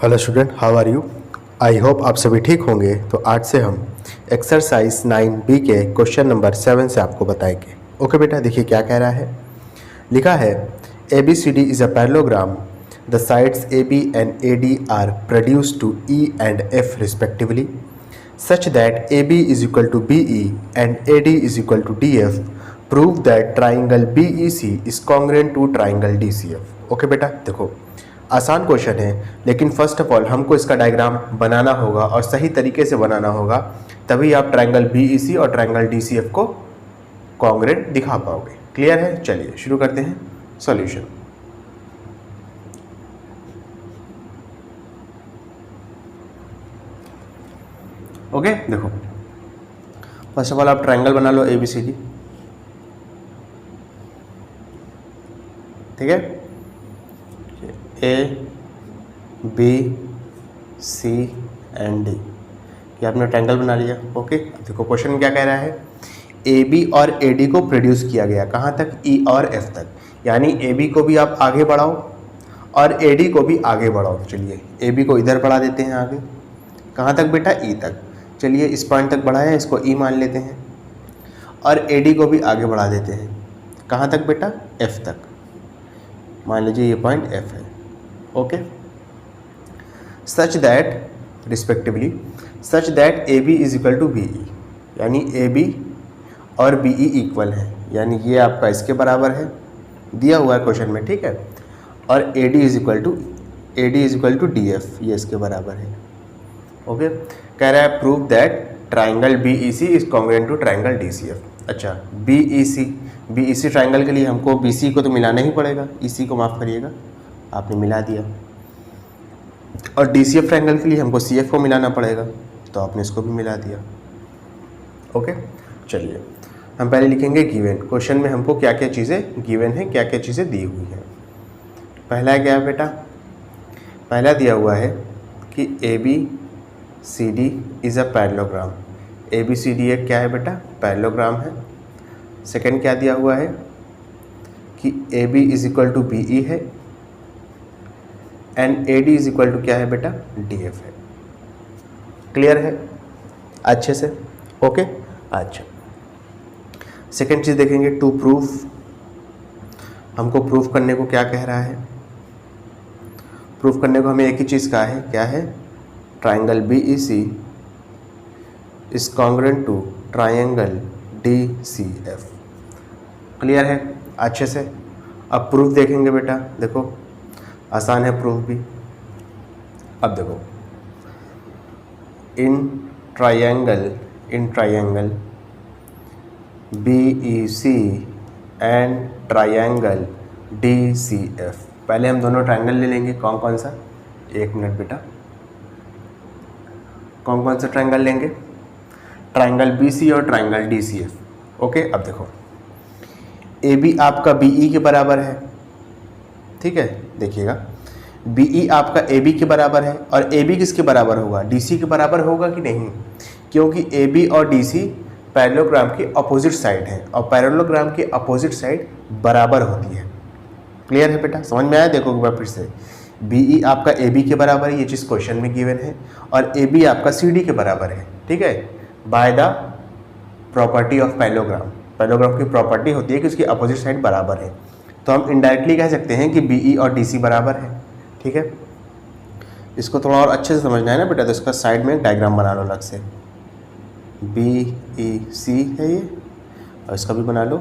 Hello student, how are you? I hope आप सभी ठीक होंगे। तो आज से हम एक्सरसाइज 9B के क्वेश्चन नंबर 7 से आपको बताएंगे। ओके बेटा, देखिए क्या कह रहा है। लिखा है ABCD is a parallelogram, the sides AB and AD are produced to E and F respectively, such that AB is equal to BE and AD is equal to DF. Prove that triangle BEC is congruent to triangle DCF. Okay बेटा, देखो आसान question है, लेकिन first of all हमको इसका diagram बनाना होगा और सही तरीके से बनाना होगा, तभी आप ट्रायंगल BEC और ट्रायंगल DCF को कॉन्ग्रुएंट दिखा पाओगे। क्लियर है? चलिए शुरू करते हैं सॉल्यूशन। ओके, देखो फर्स्ट ऑफ ऑल आप ट्रायंगल बना लो ABCD, ठीक है। ABCD ये आपने ट्रायंगल बना लिया। ओके, अब देखो क्वेश्चन में क्या कह रहा है। AB और AD को प्रोड्यूस किया गया कहाँ तक? E और F तक, यानी AB को भी आप आगे बढ़ाओ और AD को भी आगे बढ़ाओ। चलिए AB को इधर बढ़ा देते हैं आगे, कहाँ तक बेटा? E तक। चलिए इस पॉइंट तक बढ़ाया, इसको E मान लेते हैं, और AD को भी आगे बढ़ा देते हैं, कहाँ तक बेटा? F तक। मान लीजिए ये पॉइंट F है। Okay, such that respectively such that AB is equal to BE, यानी AB और BE इक्वल है, यानी ये आपका इसके बराबर है, दिया हुआ है क्वेश्चन में, ठीक है। और AD is equal to DF, ये इसके बराबर है। ओके, कह रहा है prove that triangle BEC is congruent to triangle DCF। अच्छा, BEC ट्राइंगल के लिए हमको BC को तो मिलाना ही पड़ेगा, EC को माफ़ करिएगा, आपने मिला दिया। और DCF ट्रायंगल के लिए हमको CF को मिलाना पड़ेगा, तो आपने इसको भी मिला दिया। ओके, चलिए हम पहले लिखेंगे गिवन। क्वेश्चन में हमको क्या क्या चीज़ें गिवन है, क्या क्या चीज़ें दी हुई हैं। पहला क्या है बेटा? पहला दिया हुआ है कि ABCD is a parallelogram. ABCD एक क्या है बेटा? पैरेललोग्राम है। सेकंड क्या दिया हुआ है कि AB is equal to BE है and AD is equal to क्या है बेटा? DF है। क्लियर है अच्छे से? ओके, अच्छा सेकेंड चीज़ देखेंगे, टू प्रूफ। हमको प्रूफ करने को क्या कह रहा है? प्रूफ करने को हमें एक ही चीज़ कहा है, क्या है? Triangle BEC is congruent to triangle DCF। Clear है अच्छे से? अब प्रूफ देखेंगे बेटा, देखो आसान है प्रूफ भी। अब देखो, in triangle BEC and triangle DCF, पहले हम दोनों ट्रायंगल ले लेंगे। कौन कौन सा? एक मिनट बेटा, कौन कौन सा ट्रायंगल लेंगे? ट्रायंगल BC और ट्रायंगल DCF। ओके, अब देखो AB आपका BE के बराबर है, ठीक है। देखिएगा BE आपका AB के बराबर है, और AB किसके बराबर होगा? DC के बराबर होगा कि नहीं? क्योंकि AB और DC पैरेललोग्राम की अपोजिट साइड है, और पैरेललोग्राम की अपोजिट साइड बराबर होती है। क्लियर है बेटा? समझ में आया? देखो एक बार फिर से, BE आपका AB के बराबर है, ये चीज़ क्वेश्चन में गिवन है, और AB आपका CD के बराबर है, ठीक है। By the property of parallelogram, parallelogram की प्रॉपर्टी होती है कि उसकी अपोजिट साइड बराबर है, तो हम इनडायरेक्टली कह सकते हैं कि BE और DC बराबर है, ठीक है। इसको थोड़ा और अच्छे से समझना है ना बेटा, तो इसका साइड में डायग्राम बना लो अलग से। BEC है ये, और इसका भी बना लो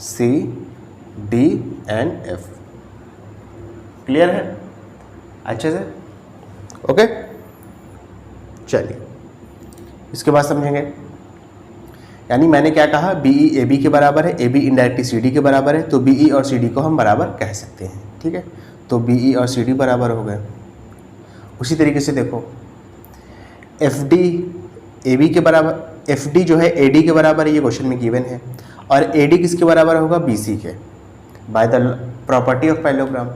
C, D and F। Clear है अच्छे से? ओके, चलिए इसके बाद समझेंगे। यानी मैंने क्या कहा? BE AB के बराबर है, AB इनडायरेक्टली CD के बराबर है, तो BE और CD को हम बराबर कह सकते हैं, ठीक है। तो BE और CD बराबर हो गए। उसी तरीके से देखो FD AB के बराबर, FD जो है AD के बराबर है, ये क्वेश्चन में गिवन है, और AD किसके बराबर होगा? BC के, by the property of parallelogram.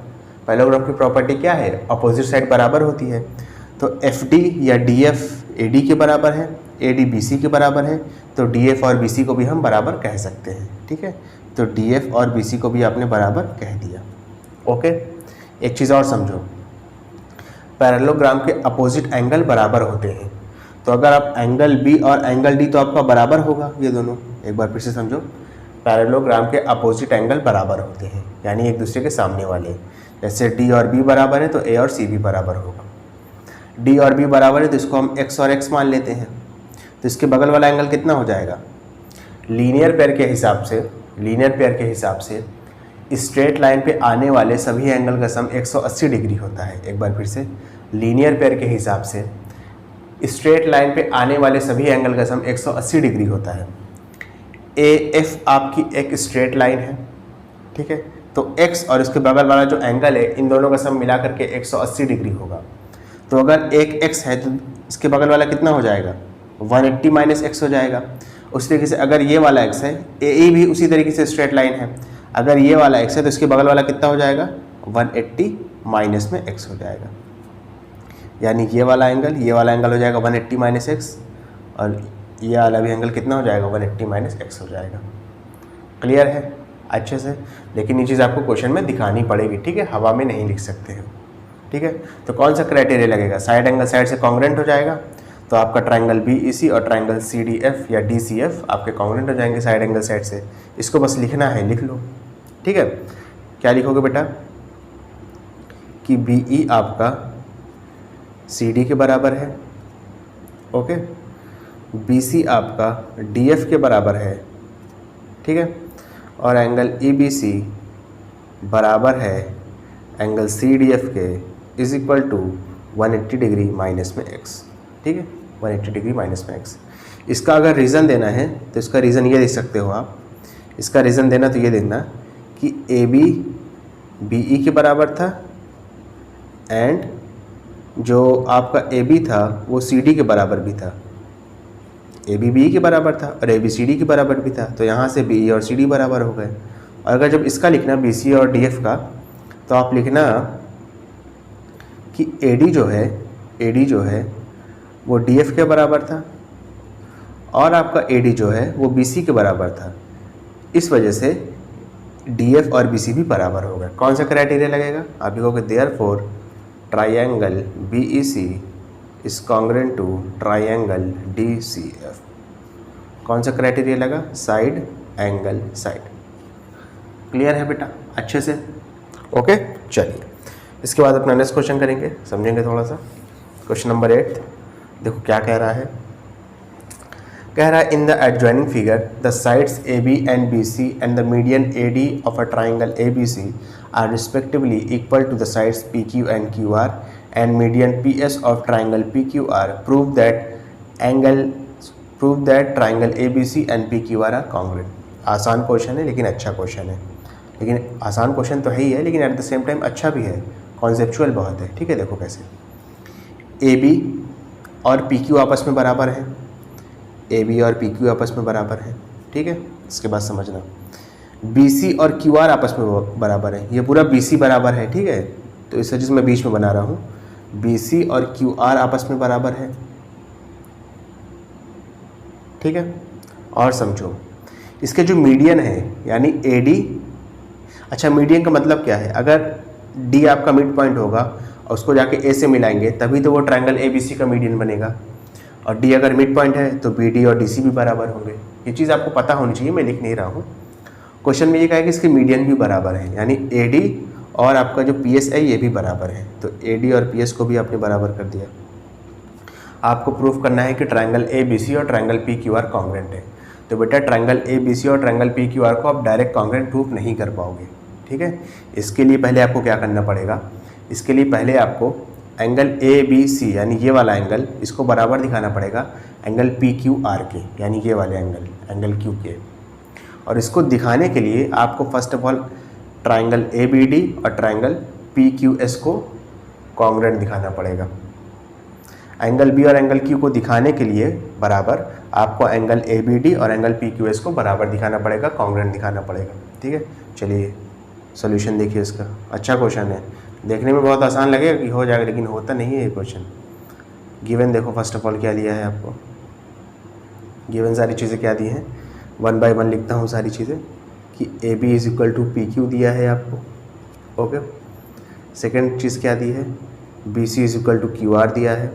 Parallelogram की प्रॉपर्टी क्या है? अपोजिट साइड बराबर होती है, तो FD या DF AD के बराबर है, AD BC के बराबर है, तो DF और BC को भी हम बराबर कह सकते हैं, ठीक है। तो DF और BC को भी आपने बराबर कह दिया। ओके, एक चीज़ और समझो, पैरेललोग्राम के अपोजिट एंगल बराबर होते हैं। तो अगर आप एंगल बी और एंगल डी तो आपका बराबर होगा, ये दोनों एक बार फिर से समझो, पैरेललोग्राम के अपोजिट एंगल बराबर होते हैं, यानी एक दूसरे के सामने वाले। जैसे डी और बी बराबर है तो ए और सी भी बराबर होगा। डी और बी बराबर है तो इसको हम एक्स और एक्स मान लेते हैं, तो इसके बगल वाला एंगल कितना हो जाएगा? लीनियर पेयर के हिसाब से स्ट्रेट लाइन पे आने वाले सभी एंगल का सम 180 डिग्री होता है। एक बार फिर से, लीनियर पेयर के हिसाब से स्ट्रेट लाइन पे आने वाले सभी एंगल का सम 180 डिग्री होता है। ए एफ आपकी एक स्ट्रेट लाइन है, ठीक है, तो एक्स और इसके बगल वाला जो एंगल है इन दोनों का सम मिला करके 180 डिग्री होगा। तो अगर एक एक्स है तो इसके बगल वाला कितना हो जाएगा? 180 माइनस एक्स हो जाएगा। उस तरीके से अगर ये वाला एक्स है, ए भी उसी तरीके से स्ट्रेट लाइन है, अगर ये वाला एक्स है तो इसके बगल वाला कितना हो जाएगा? 180 माइनस में एक्स हो जाएगा, यानी ये वाला एंगल हो जाएगा 180 माइनस एक्स, और ये वाला भी एंगल कितना हो जाएगा? 180 माइनस एक्स हो जाएगा। क्लियर है अच्छे से? लेकिन ये चीज़ आपको क्वेश्चन में दिखानी पड़ेगी, ठीक है, हवा में नहीं लिख सकते हो, ठीक है। तो कौन सा क्राइटेरिया लगेगा? साइड एंगल साइड से कॉन्ग्रेंट हो जाएगा, तो आपका ट्राइंगल BEC और ट्राइंगल CDF या DCF आपके कॉन्ग्रेंट हो जाएंगे साइड एंगल साइड से। इसको बस लिखना है, लिख लो, ठीक है। क्या लिखोगे बेटा? कि BE आपका CD के बराबर है, ओके, BC आपका DF के बराबर है, ठीक है, और एंगल EBC बराबर है एंगल CDF के is equal to 180 degree minus में x, ठीक है, 180 डिग्री माइनस में x। इसका अगर रीज़न देना है तो इसका रीज़न ये दे सकते हो आप। इसका रीज़न देना तो ये देना कि AB BE के बराबर था एंड जो आपका AB था वो CD के बराबर भी था। AB BE के बराबर था और AB CD के बराबर भी था, तो यहाँ से BE और CD बराबर हो गए। और अगर जब इसका लिखना BC और DF का, तो आप लिखना कि AD जो है वो DF के बराबर था और आपका AD जो है वो BC के बराबर था। इस वजह से DF और BC भी बराबर हो गए। कौन सा क्राइटेरिया लगेगा? आप लिखोगे therefore triangle BEC is congruent to triangle DCF। कौन सा क्राइटेरिया लगा? Side angle side. क्लियर है बेटा अच्छे से? ओके, चलिए इसके बाद अपना नेक्स्ट क्वेश्चन करेंगे, समझेंगे थोड़ा सा। क्वेश्चन नंबर 8 देखो क्या कह रहा है। कह रहा है in the adjoining figure the sides AB and BC and the median AD of a triangle ABC are respectively equal to the sides PQ and QR and median PS of triangle PQR prove that triangle ABC and PQR are congruent। आसान question है लेकिन अच्छा question है, लेकिन आसान question तो है ही है लेकिन एट द सेम टाइम अच्छा भी है, कॉन्सेप्चुअल बहुत है, ठीक है। देखो कैसे, AB और PQ आपस में बराबर है, AB और PQ आपस में बराबर है, ठीक है। इसके बाद समझना BC और QR आपस में बराबर है, ये पूरा BC बराबर है, ठीक है। तो इस वजह से मैं बीच में बना रहा हूँ, BC और QR आपस में बराबर है, ठीक है। और समझो इसके जो मीडियन है यानी AD, अच्छा मीडियन का मतलब क्या है? अगर D आपका मिड पॉइंट होगा और उसको जाके A से मिलाएंगे तभी तो वो ट्रायंगल ABC का मीडियन बनेगा, और D अगर मिड पॉइंट है तो BD और DC भी बराबर होंगे। ये चीज़ आपको पता होनी चाहिए, मैं लिख नहीं रहा हूँ। क्वेश्चन में ये कहा है कि इसके मीडियन भी बराबर है, यानी AD और आपका जो PS है ये भी बराबर है, तो AD और PS को भी आपने बराबर कर दिया। आपको प्रूफ करना है कि ट्रायंगल ABC और ट्रायंगल PQR कॉन्ग्रेंट है। तो बेटा ट्रायंगल ABC और ट्रायंगल PQR को आप डायरेक्ट कॉन्ग्रेंट प्रूफ नहीं कर पाओगे, ठीक है। इसके लिए पहले आपको क्या करना पड़ेगा? इसके लिए पहले आपको एंगल ABC यानी ये वाला एंगल, इसको बराबर दिखाना पड़ेगा एंगल PQR के, यानी ये वाले एंगल Q के। और इसको दिखाने के लिए आपको first of all triangle ABD और ट्रायंगल PQS को कॉन्ग्रेंट दिखाना पड़ेगा। एंगल B और एंगल Q को दिखाने के लिए बराबर आपको एंगल ABD और एंगल PQS को बराबर दिखाना पड़ेगा, कॉन्ग्रेंट दिखाना पड़ेगा, ठीक है। चलिए सॉल्यूशन देखिए इसका, अच्छा क्वेश्चन है, देखने में बहुत आसान लगेगा कि हो जाएगा लेकिन होता नहीं है ये क्वेश्चन। गिवन देखो फर्स्ट ऑफ ऑल क्या दिया है आपको, गिवन सारी चीज़ें क्या दी हैं, 1 बाय 1 लिखता हूँ सारी चीज़ें कि AB is equal to PQ दिया है आपको, ओके। सेकेंड चीज़ क्या दी है, B C is equal to Q R दिया है।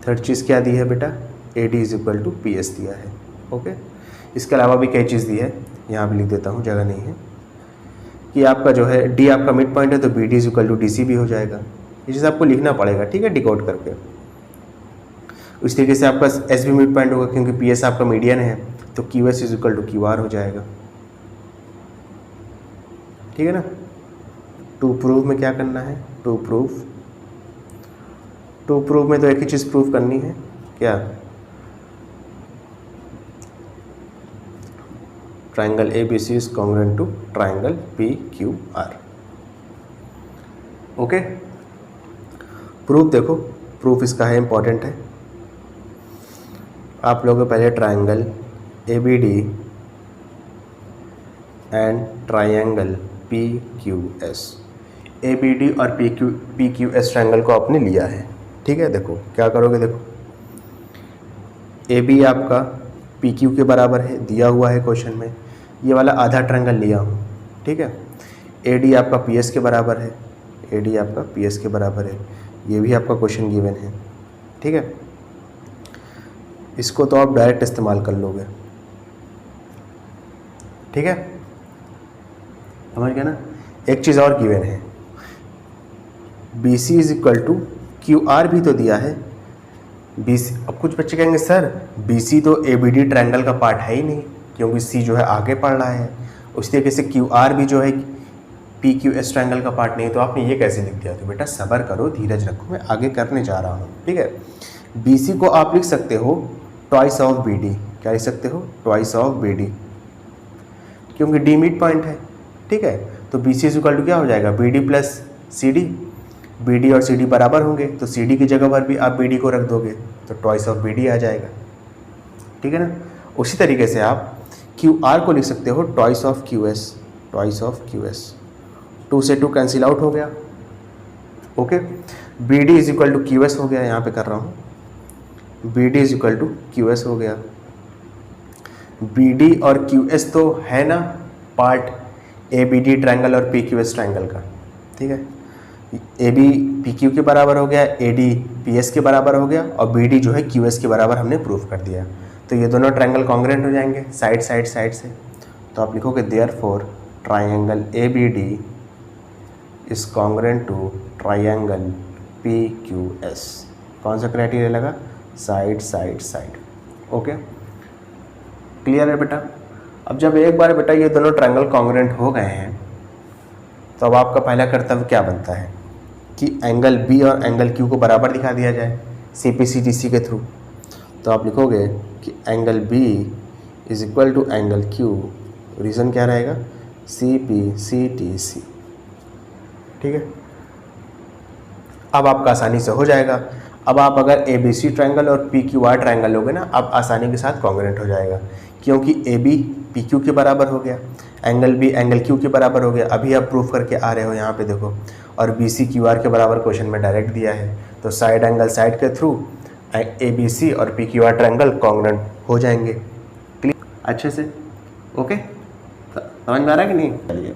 थर्ड चीज़ क्या दी है बेटा, A D is equal to P S दिया है। ओके, इसके अलावा भी कई चीज़ दी है, यहाँ भी लिख देता हूँ, जगह नहीं है, कि आपका जो है डी आपका मिड पॉइंट है तो B D is equal to D C भी हो जाएगा। ये चीज़ आपको लिखना पड़ेगा, ठीक है, डिकोड करके। उस तरीके से आपका एस भी मिड पॉइंट होगा, क्योंकि पी एस आपका मीडियन है, तो Q S is equal to Q R हो जाएगा। ठीक है ना। टू प्रूव में क्या करना है, टू प्रूव में तो एक ही चीज़ प्रूव करनी है, क्या, triangle A B C is congruent to triangle P Q R. Okay, proof देखो, प्रूफ इसका है, इंपॉर्टेंट है। आप लोगों को पहले triangle A B D and triangle P Q S, A B D और पी क्यू एस ट्राइंगल को आपने लिया है। ठीक है, देखो क्या करोगे, देखो ए बी आपका पी क्यू के बराबर है, दिया हुआ है क्वेश्चन में, ये वाला आधा ट्रायंगल लिया हूँ। ठीक है, ए डी आपका पी एस के बराबर है, ए डी आपका पी एस के बराबर है, ये भी आपका क्वेश्चन गिवन है। ठीक है, इसको तो आप डायरेक्ट इस्तेमाल कर लोगे। ठीक है, समझ गया ना। एक चीज़ और गिवन है, B C is equal to Q R भी तो दिया है, बी सी। अब कुछ बच्चे कहेंगे सर बी सी तो ए बी डी ट्रायंगल का पार्ट है ही नहीं, क्योंकि सी जो है आगे पढ़ रहा है। उस तरीके से क्यू आर भी जो है पी क्यू एस ट्रायंगल का पार्ट नहीं, तो आपने ये कैसे लिख दिया। तो बेटा सब्र करो, धीरज रखो, मैं आगे करने जा रहा हूँ। ठीक है, बी सी को आप लिख सकते हो ट्वाइस ऑफ बी डी। क्या लिख सकते हो, ट्वाइस ऑफ बी डी, क्योंकि डी मिड पॉइंट है। ठीक है, तो B C is equal to क्या हो जाएगा, B D plus C D. B D और सी डी बराबर होंगे, तो सी डी की जगह पर भी आप बी डी को रख दोगे, तो ट्वाइस ऑफ बी डी आ जाएगा। ठीक है ना। उसी तरीके से आप क्यू आर को लिख सकते हो twice of Q S, twice of Q S. 2 से 2 कैंसिल आउट हो गया। Okay, B D is equal to Q S हो गया, यहाँ पे कर रहा हूँ, B D is equal to Q S हो गया। बी डी और क्यू एस तो है ना part A B D triangle और पी क्यू एस ट्रायंगल का। ठीक है, ए बी पी क्यू के बराबर हो गया, ए डी पी एस के बराबर हो गया, और बी डी जो है क्यू एस के बराबर हमने प्रूफ कर दिया। तो ये दोनों ट्रायंगल कॉन्ग्रुएंट हो जाएंगे साइड से। तो आप लिखोगे therefore triangle A B D is congruent to triangle P Q S. कौन सा क्राइटेरिया लगा, साइड। ओके, क्लियर है बेटा। अब जब एक बार बेटा ये दोनों ट्रायंगल कॉन्ग्रुएंट हो गए हैं, तो अब आपका पहला कर्तव्य क्या बनता है कि एंगल बी और एंगल क्यू को बराबर दिखा दिया जाए C P C T C के थ्रू। तो आप लिखोगे कि angle B is equal to angle Q, reason क्या रहेगा, C P C T C. ठीक है, अब आपका आसानी से हो जाएगा। अब आप अगर ए बी सी ट्रायंगल और पी क्यू आर ट्रायंगल लोगे ना, अब आसानी के साथ कॉन्ग्रुएंट हो जाएगा, क्योंकि ए बी पी क्यू के बराबर हो गया, एंगल बी एंगल क्यू के बराबर हो गया। अभी आप प्रूफ करके आ रहे हो यहाँ पे देखो, और बी सी क्यू आर के बराबर क्वेश्चन में डायरेक्ट दिया है, तो साइड एंगल साइड के थ्रू ए बी सी और P Q are triangle congruent हो जाएंगे। क्लियर अच्छे से। ओके, समझ में आ रहा है कि नहीं। चलिए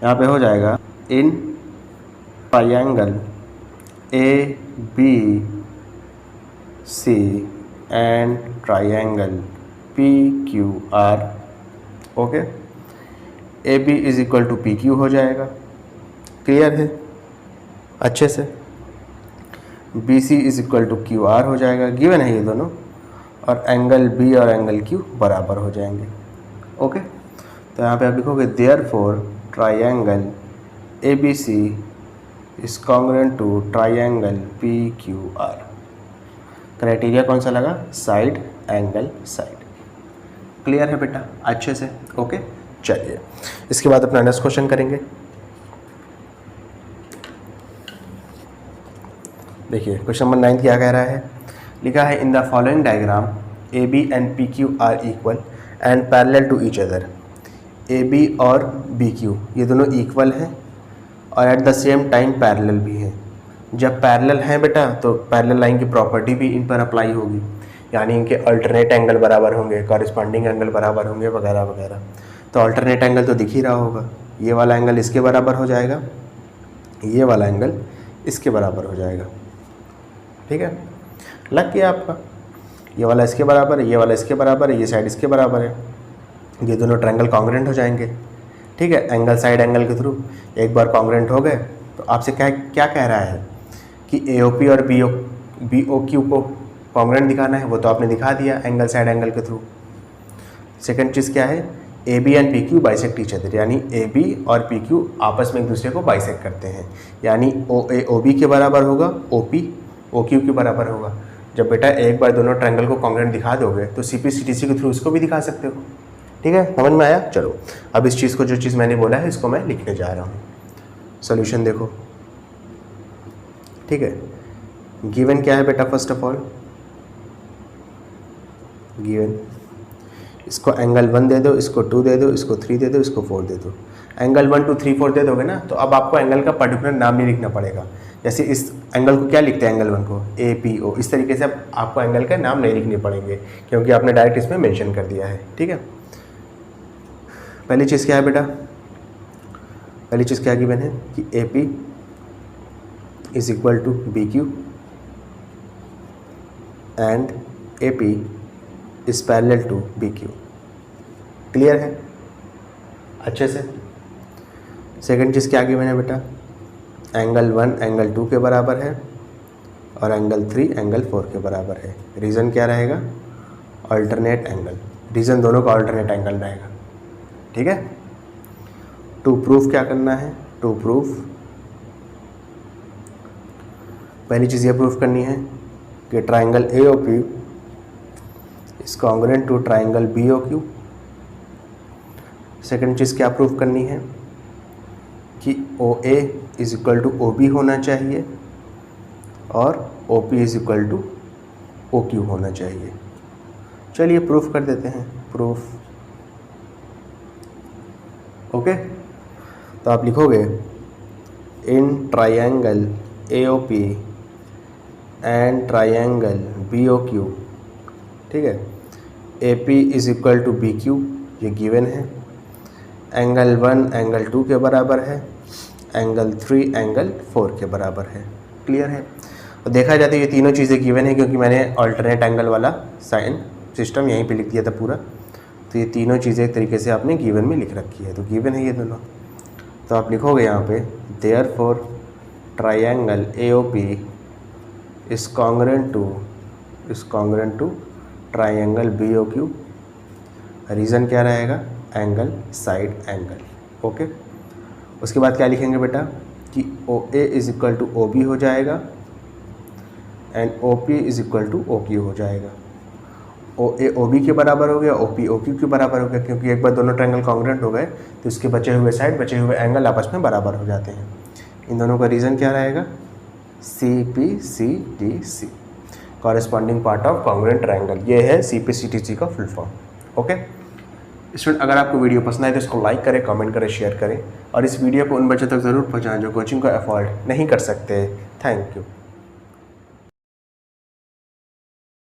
यहाँ पे हो जाएगा in triangle A B C and triangle P Q R. Okay, A B is equal to P Q हो जाएगा। क्लियर है अच्छे से। B C is equal to Q R हो जाएगा, गिवन है ये दोनों, और एंगल बी और एंगल क्यू बराबर हो जाएंगे। ओके, तो यहाँ पे आप लिखोगे therefore triangle A B C is congruent to triangle P Q R. Criteria कौन सा लगा, साइड एंगल साइड। क्लियर है बेटा अच्छे से। ओके, चलिए इसके बाद अपना नेक्स्ट क्वेश्चन करेंगे। देखिए क्वेश्चन नंबर 9 क्या कह रहा है, लिखा है in the following diagram A B and P Q R equal and parallel to each other. A B और बी क्यू ये दोनों इक्वल हैं और at the same time parallel भी हैं। जब पैरेलल हैं बेटा, तो पैरेलल लाइन की प्रॉपर्टी भी इन पर अप्लाई होगी, यानी इनके अल्टरनेट एंगल बराबर होंगे, कॉरिस्पॉन्डिंग एंगल बराबर होंगे, वगैरह वगैरह। तो अल्टरनेट एंगल तो दिख ही रहा होगा, ये वाला एंगल इसके बराबर हो जाएगा ये वाला एंगल इसके बराबर हो जाएगा। ठीक है, लग गया आपका। ये वाला इसके बराबर है, ये वाला इसके बराबर है, ये साइड इसके बराबर है, ये दोनों ट्रायंगल कॉन्ग्रुएंट हो जाएंगे। ठीक है, एंगल साइड एंगल के थ्रू एक बार कॉन्ग्रुएंट हो गए तो आपसे क्या कह रहा है कि AOP और BOQ को कॉन्ग्रुएंट दिखाना है, वो तो आपने दिखा दिया एंगल साइड एंगल के थ्रू। सेकंड चीज़ क्या है, AB and PQ bisect each other, यानी AB और PQ आपस में एक दूसरे को बाइसेक्ट करते हैं, यानी OA OB के बराबर होगा, OP OQ के बराबर होगा। जब बेटा एक बार दोनों ट्रायंगल को कॉन्ग्रुएंट दिखा दोगे तो CP/CTC के थ्रू इसको भी दिखा सकते हो। ठीक है, समझ में आया? चलो अब इस चीज़ को, जो चीज़ मैंने बोला है, इसको मैं लिखने जा रहा हूँ। सॉल्यूशन देखो। ठीक है, गिवन क्या है बेटा? फर्स्ट ऑफ ऑल गिवन, इसको एंगल 1 दे दो, इसको 2 दे दो, इसको 3 दे दो, इसको 4 दे दो। एंगल 1 2 3 4 दे दोगे ना, तो अब आपको एंगल का पर्टिकुलर नाम नहीं लिखना पड़ेगा। जैसे इस एंगल को क्या लिखते हैं, एंगल 1 को APO, इस तरीके से अब आपको एंगल का नाम नहीं लिखने पड़ेंगे क्योंकि आपने डायरेक्ट इसमें मेंशन कर दिया है। ठीक है, पहली चीज़ क्या है बेटा? पहली चीज़ क्या गिवन है कि AP is equal to BQ and AP is parallel to BQ। Clear है अच्छे से? सेकंड चीज़ क्या गिवन है बेटा? एंगल 1 एंगल 2 के बराबर है और एंगल 3 एंगल 4 के बराबर है। रीज़न क्या रहेगा? Alternate angle. रीज़न दोनों का अल्टरनेट एंगल रहेगा। ठीक है, टू प्रूफ क्या करना है? टू प्रूफ, पहली चीज़ ये प्रूफ करनी है कि triangle AOP is congruent to triangle BOQ। Second चीज़ क्या प्रूफ करनी है कि OA is equal to OB होना चाहिए और OP is equal to OQ होना चाहिए। चलिए प्रूफ कर देते हैं। प्रूफ, ओके, तो आप लिखोगे in triangle AOP and triangle BOQ। ठीक है, AP is equal to BQ, ये गिवन है। एंगल 1 एंगल 2 के बराबर है, एंगल 3 एंगल 4 के बराबर है। क्लियर है? तो देखा जाए तो ये तीनों चीज़ें गिवन है क्योंकि मैंने अल्टरनेट एंगल वाला साइन सिस्टम यहीं पे लिख दिया था पूरा। तो ये तीनों चीज़ें एक तरीके से आपने गिवन में लिख रखी है, तो गिवन है ये दोनों। तो आप लिखोगे यहाँ पे therefore triangle AOP is congruent to triangle BOQ। Reason क्या रहेगा? Angle side angle. ओके, उसके बाद क्या लिखेंगे बेटा कि OA is equal to OB हो जाएगा and OP is equal to OQ हो जाएगा। OA OB के बराबर हो गया, OP OQ के बराबर हो गया क्योंकि एक बार दोनों ट्रायंगल कॉन्ग्रुएंट हो गए तो इसके बचे हुए साइड, बचे हुए एंगल आपस में बराबर हो जाते हैं। इन दोनों का रीज़न क्या रहेगा? CPCTC, corresponding part of congruent triangle. ये है CPCTC का फुल फॉर्म। ओके स्टूडेंट, अगर आपको वीडियो पसंद आए तो इसको लाइक करें, कमेंट करें, शेयर करें और इस वीडियो को उन बच्चों तक ज़रूर पहुँचाएं जो कोचिंग को अफोर्ड नहीं कर सकते। Thank you.